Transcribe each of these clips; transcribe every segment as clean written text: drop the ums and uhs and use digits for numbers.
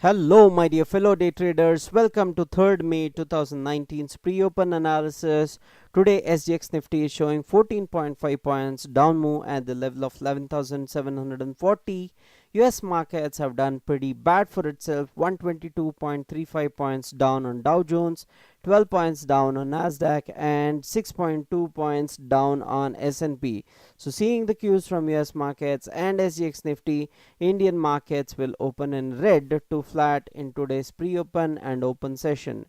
Hello my dear fellow day traders, welcome to 3rd May 2019's pre-open analysis. Today SGX Nifty is showing 14.5 points down move at the level of 11,740. US markets have done pretty bad for itself, 122.35 points down on DowJones, 12 points down on Nasdaq and 6.2 points down on S&P. So seeing the cues from US markets and SGX Nifty, Indian markets will open in red to flat in today's pre-open and open session.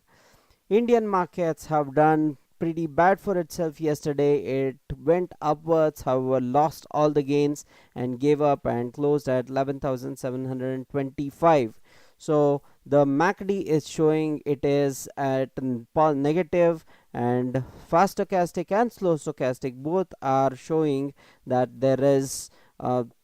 Indian markets have done pretty bad for itself yesterday. It went upwards, however lost all the gains and gave up and closed at 11,725. So the MACD is showing it is at negative, and fast stochastic and slow stochastic both are showing that there is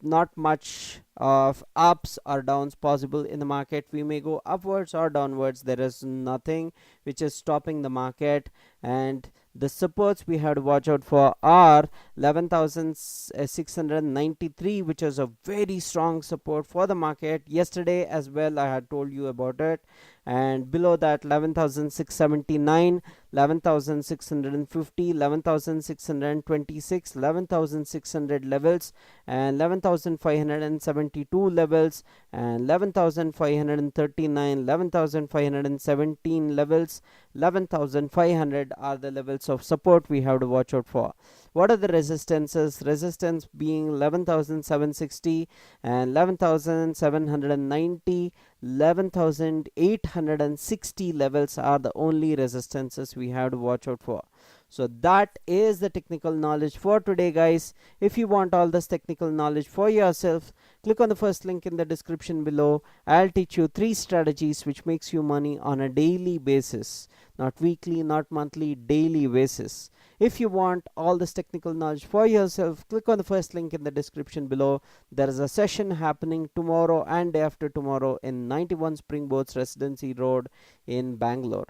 not much of ups or downs possible in the market. We may go upwards or downwards. There is nothing which is stopping the market, and the supports we have to watch out for are 11,693, which is a very strong support for the market. Yesterday as well I had told you about it, and below that 11,679, 11,650, 11,626, 11,600 levels, and 11,572 levels, and 11,539, 11,517 levels, 11,500 are the levels of support we have to watch out for. What are the resistances? Resistance being 11,760 and 11,790, 11,860 levels are the only resistances we have to watch out for. So that is the technical knowledge for today, guys. If you want all this technical knowledge for yourself, click on the first link in the description below. I'll teach you 3 strategies which makes you money on a daily basis, not weekly, not monthly, daily basis. If you want all this technical knowledge for yourself, click on the first link in the description below. There is a session happening tomorrow and day after tomorrow in 91 Springboards Residency Road in Bangalore.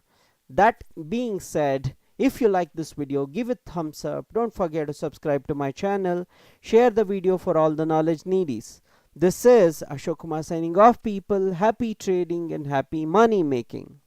That being said, if you like this video, give it thumbs up. Don't forget to subscribe to my channel. Share the video for all the knowledge needies. This is Ashok Kumar signing off, people. Happy trading and happy money making.